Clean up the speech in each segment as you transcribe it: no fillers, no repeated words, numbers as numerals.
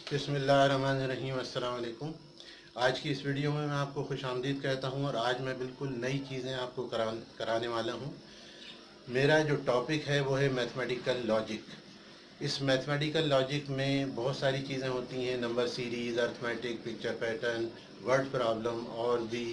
बिस्मिल्लाहिर्रहमानिर्रहीम। अस्सलाम वालेकुम। आज की इस वीडियो में मैं आपको खुशामदीद कहता हूँ और आज मैं बिल्कुल नई चीज़ें आपको कराने वाला हूँ। मेरा जो टॉपिक है वो है मैथमेटिकल लॉजिक। इस मैथमेटिकल लॉजिक में बहुत सारी चीज़ें होती हैं, number series, arithmetic, picture pattern, word problem और भी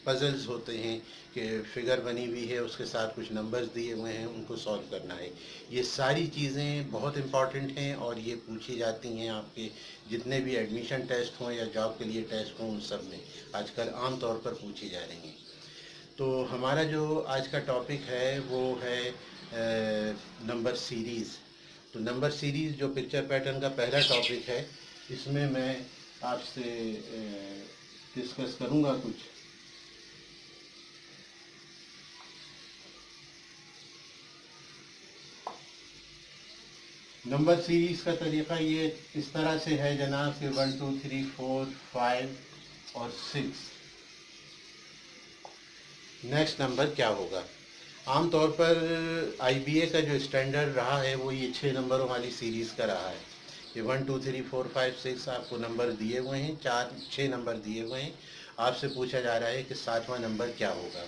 पजल्स होते हैं कि फिगर बनी हुई है, उसके साथ कुछ नंबर्स दिए हुए हैं, उनको सॉल्व करना है। ये सारी चीज़ें बहुत इम्पॉर्टेंट हैं और ये पूछी जाती हैं आपके जितने भी एडमिशन टेस्ट हों या जॉब के लिए टेस्ट हों, उन सब में आजकल आम तौर पर पूछी जा रही हैं। तो हमारा जो आज का टॉपिक है वो है नंबर सीरीज़। तो नंबर सीरीज़ जो पिक्चर पैटर्न का पहला टॉपिक है, इसमें मैं आपसे डिस्कस करूँगा कुछ। नंबर सीरीज़ का तरीक़ा ये इस तरह से है जनाब कि 1 2 3 4 5 और 6। नेक्स्ट नंबर क्या होगा? आम तौर पर आईबीए का जो स्टैंडर्ड रहा है वो ये 6 नंबरों वाली सीरीज़ का रहा है। ये 1 2 3 4 5 6 आपको नंबर दिए हुए हैं, 6 नंबर दिए हुए हैं। आपसे पूछा जा रहा है कि 7वां नंबर क्या होगा।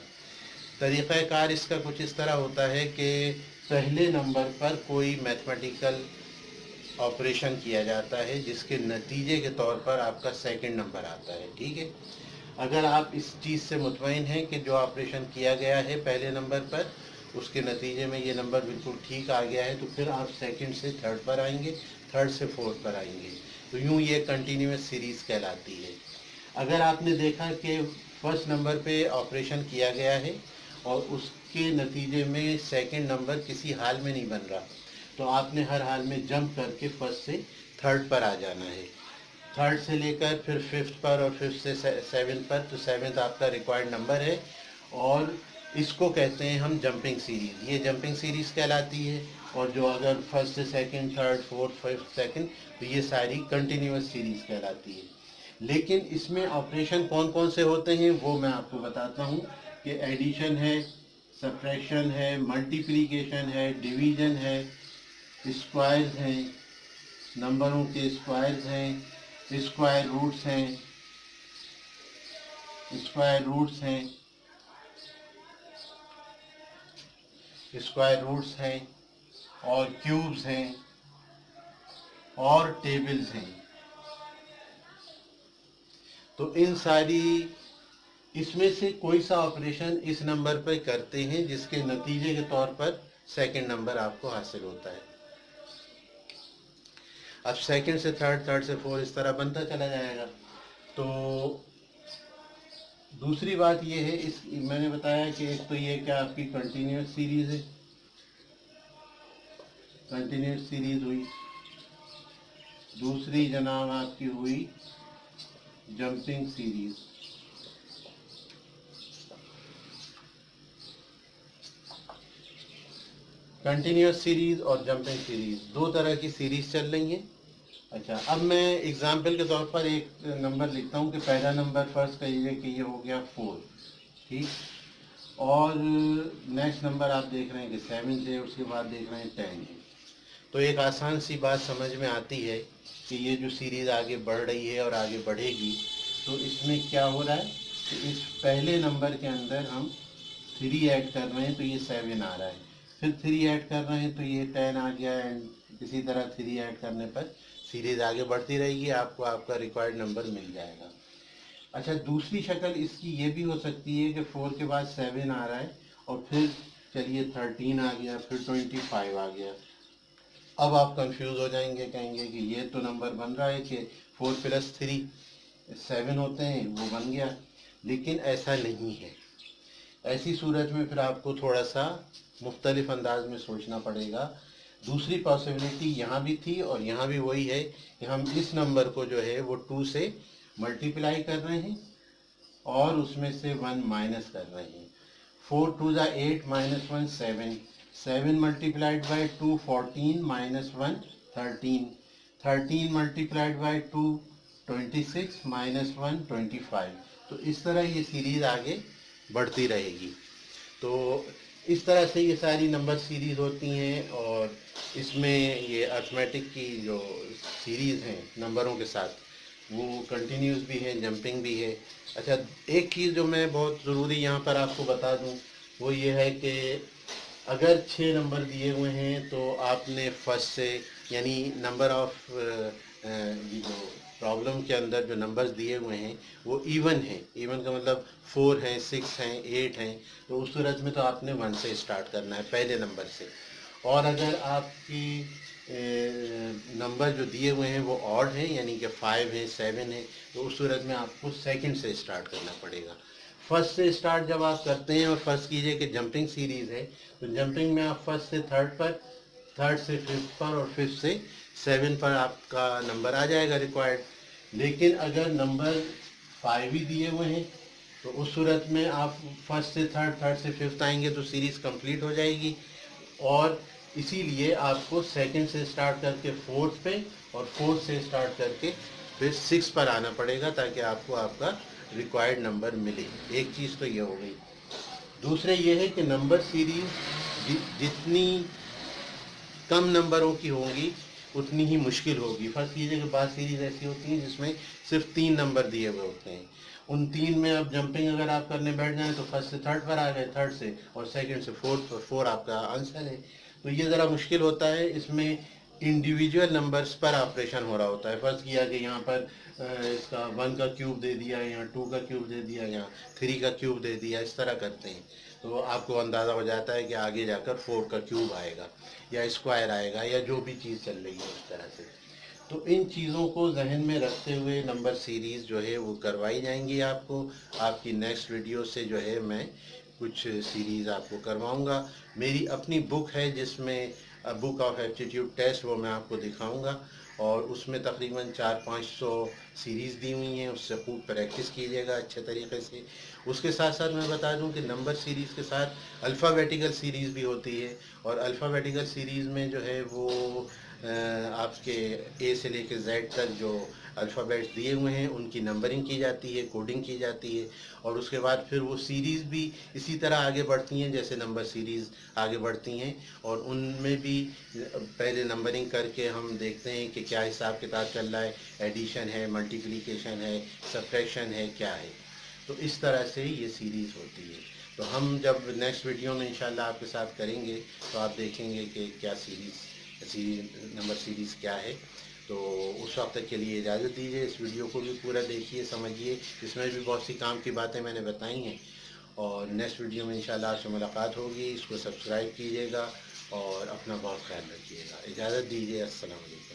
तरीक़ाकार इसका कुछ इस तरह होता है कि पहले नंबर पर कोई मैथमेटिकल ऑपरेशन किया जाता है जिसके नतीजे के तौर पर आपका सेकंड नंबर आता है। ठीक है, अगर आप इस चीज़ से मुतमईन हैं कि जो ऑपरेशन किया गया है पहले नंबर पर उसके नतीजे में ये नंबर बिल्कुल ठीक आ गया है, तो फिर आप सेकंड से थर्ड पर आएंगे, थर्ड से फोर्थ पर आएंगे। तो यूँ ये कंटिन्यूस सीरीज़ कहलाती है। अगर आपने देखा कि फर्स्ट नंबर पे ऑपरेशन किया गया है और उसके नतीजे में सेकंड नंबर किसी हाल में नहीं बन रहा, तो आपने हर हाल में जंप करके फर्स्ट से थर्ड पर आ जाना है। थर्ड से लेकर फिर फिफ्थ पर और फिफ्थ से सेवन्थ पर, तो सेवन्थ आपका रिक्वायर्ड नंबर है और इसको कहते हैं हम जंपिंग सीरीज़। ये जंपिंग सीरीज़ कहलाती है। और जो अगर फर्स्ट से second, third, fourth, fifth, second, तो ये सारी कंटिन्यूस सीरीज़ कहलाती है। लेकिन इसमें ऑपरेशन कौन कौन से होते हैं वो मैं आपको बताता हूँ कि एडिशन है, सब्ट्रैक्शन है, मल्टीप्लिकेशन है, डिवीज़न है, स्क्वायर्स हैं, नंबरों के स्क्वायर्स हैं, स्क्वायर रूट्स हैं, स्क्वायर रूट्स हैं, स्क्वायर रूट्स हैं और क्यूब्स हैं और टेबल्स हैं। तो इन सारी इसमें से कोई सा ऑपरेशन इस नंबर पर करते हैं जिसके नतीजे के तौर पर सेकंड नंबर आपको हासिल होता है। अब सेकंड से थर्ड, थर्ड से फोर्थ, इस तरह बनता चला जाएगा। तो दूसरी बात ये है, इस मैंने बताया कि एक तो ये क्या आपकी कंटिन्यूस सीरीज है, कंटिन्यूस सीरीज हुई। दूसरी जनाब आपकी हुई जंपिंग सीरीज। कंटिन्यूस सीरीज और जंपिंग सीरीज दो तरह की सीरीज चल रही हैं। अच्छा, अब मैं एग्जाम्पल के तौर पर एक नंबर लिखता हूँ कि पहला नंबर फर्स्ट कहिए कि ये हो गया 4, ठीक। और नेक्स्ट नंबर आप देख रहे हैं कि 7 है, उसके बाद देख रहे हैं 10 है। तो एक आसान सी बात समझ में आती है कि ये जो सीरीज़ आगे बढ़ रही है और आगे बढ़ेगी, तो इसमें क्या हो रहा है कि इस पहले नंबर के अंदर हम 3 ऐड कर रहे हैं तो ये 7 आ रहा है, फिर 3 ऐड कर रहे हैं तो ये 10 आ गया, एंड इसी तरह 3 ऐड करने पर सीरीज़ आगे बढ़ती रहेगी, आपको आपका रिक्वायर्ड नंबर मिल जाएगा। अच्छा, दूसरी शक्ल इसकी ये भी हो सकती है कि 4 के बाद 7 आ रहा है और फिर चलिए 13 आ गया, फिर 25 आ गया। अब आप कंफ्यूज हो जाएंगे, कहेंगे कि ये तो नंबर बन रहा है कि 4 + 3 7 होते हैं, वो बन गया। लेकिन ऐसा नहीं है। ऐसी सूरत में फिर आपको थोड़ा सा मुख्तलिफ अंदाज में सोचना पड़ेगा। दूसरी पॉसिबिलिटी यहाँ भी थी और यहाँ भी वही है कि हम इस नंबर को जो है वो 2 से मल्टीप्लाई कर रहे हैं और उसमें से 1 माइनस कर रहे हैं। 4 2 ज़ा 8 - 1 7, 7 मल्टीप्लाइड बाई 2 14 - 1 13, 13 मल्टीप्लाइड बाई 2 26 - 1 25। तो इस तरह ये सीरीज़ आगे बढ़ती रहेगी। तो इस तरह से ये सारी नंबर सीरीज़ होती हैं और اس میں یہ ارتھمیٹک کی جو سیریز ہیں نمبروں کے ساتھ وہ کنٹینیوس بھی ہے، جمپنگ بھی ہے۔ اچھا، ایک چیز جو میں بہت ضروری یہاں پر آپ کو بتا دوں وہ یہ ہے کہ اگر 6 نمبر دیے ہوئے ہیں تو آپ نے فرسٹ سے، یعنی نمبر آف یہ جو پرابلم کے اندر جو نمبرز دیے ہوئے ہیں وہ ایون ہیں، ایون کا مطلب 4 ہیں، 6 ہیں، 8 ہیں، تو اس صورت میں تو آپ نے 1 سے اسٹارٹ کرنا ہے، پہلے نمبر سے۔ اور اگر آپ کی نمبر جو دیے ہوئے ہیں وہ آڈ ہیں، یعنی کہ 5 ہیں، 7 ہیں، تو اس صورت میں آپ کو سیکنڈ سے اسٹارٹ کرنا پڑے گا۔ فرسٹ سے اسٹارٹ جب آپ کرتے ہیں، اور فرض کیجئے کہ جمپنگ سیریز ہے تو جمپنگ میں آپ فرسٹ سے تھرڈ پر، تھرڈ سے ففتھ پر، اور ففتھ سے 7 پر آپ کا نمبر آ جائے گا ریکوائرڈ۔ لیکن اگر نمبر 5 ہی دیے ہوئے ہیں تو اس صورت میں آپ فرسٹ سے تھرڈ، تھرڈ سے ففتھ آئیں گے تو سیریز کمپلیٹ ہو جائے گی، اور اسی لیے آپ کو سیکنڈ سے اسٹارٹ کر کے فورتھ پہ، اور فورتھ سے اسٹارٹ کر کے پھر 6 پر آنا پڑے گا تاکہ آپ کو آپ کا ریکوائرڈ نمبر ملے۔ ایک چیز تو یہ ہو گئی۔ دوسرے یہ ہے کہ نمبر سیریز جتنی کم نمبروں کی ہوں گی اتنی ہی مشکل ہوگی۔ فرض کیجئے کہ بعض سیریز ایسی ہوتی ہیں جس میں صرف 3 نمبر دیے ہوئے ہوتے ہیں، ان 3 میں اب جمپنگ اگر آپ کرنے بیٹھ جائیں تو فرسٹ سے تھرڈ پر آ گئے، تھرڈ سے، اور سیکنڈ سے فورتھ پر، 4 آپ کا آنسر ہے۔ تو یہ ذرا مشکل ہوتا ہے، اس میں انڈیویجول نمبرز پر آپریشن ہو رہا ہوتا ہے۔ فرض کیا کہ یہاں پر اس کا 1 کا کیوب دے دیا، یہاں 2 کا کیوب دے دیا، یہاں 3 کا کیوب دے دیا، اس طرح کرتے ہیں تو آپ کو اندازہ ہو جاتا ہے کہ آگے جا کر 4 کا کیوب آئے گا یا اسکوائر آئے گا یا جو بھی چیز چل رہی ہے اس طرح سے۔ تو ان چیزوں کو ذہن میں رکھتے ہوئے نمبر سیریز جو ہے وہ کروائی جائیں گی آپ کو۔ آپ کی نیکسٹ ویڈیو سے جو ہے میں کچھ سیریز آپ کو کرواؤں گا۔ میری اپنی بک ہے جس میں بک آف ایپٹیٹیوڈ ٹیسٹ، وہ میں آپ کو دکھاؤں گا، اور اس میں تقریباً 400-500 سیریز دی ہوئی ہیں، اس سے خوب پریکٹس کیجیے گا اچھے طریقے سے۔ اس کے ساتھ ساتھ میں بتا دوں کہ نمبر سیریز کے ساتھ الفابیٹیکل سیریز بھی ہوتی ہے، اور الفابیٹیکل سیریز میں جو ہے وہ آپ کے اے سے لے کے زیڈ تک جو الفابیٹس دیے ہوئے ہیں ان کی نمبرنگ کی جاتی ہے، کوڈنگ کی جاتی ہے، اور اس کے بعد پھر وہ سیریز بھی اسی طرح آگے بڑھتی ہیں جیسے نمبر سیریز آگے بڑھتی ہیں، اور ان میں بھی پہلے نمبرنگ کر کے ہم دیکھتے ہیں کہ کیا حساب کتاب چل رہا ہے، ایڈیشن ہے، ملٹیپلیکیشن ہے، سبٹریکشن ہے، کیا ہے۔ تو اس طرح سے یہ سیریز ہوتی ہے۔ تو ہم جب نیکسٹ ویڈیو میں انشاءاللہ آپ کے ساتھ کریں گے تو آپ دیکھیں گے کہ کیا نمبر سیریز کیا ہے۔ تو اس وقت تک کے لیے اجازت دیجیے، اس ویڈیو کو بھی پورا دیکھیے، سمجھیے، اس میں بھی بہت سی کام کی باتیں میں نے بتائی ہیں، اور نیکسٹ ویڈیو میں انشاءاللہ آپ سے ملاقات ہوگی۔ اس کو سبسکرائب کیجیے گا اور اپنا بہت خیال رکھیے گا۔ اجازت دیجیے، السلام علیکم۔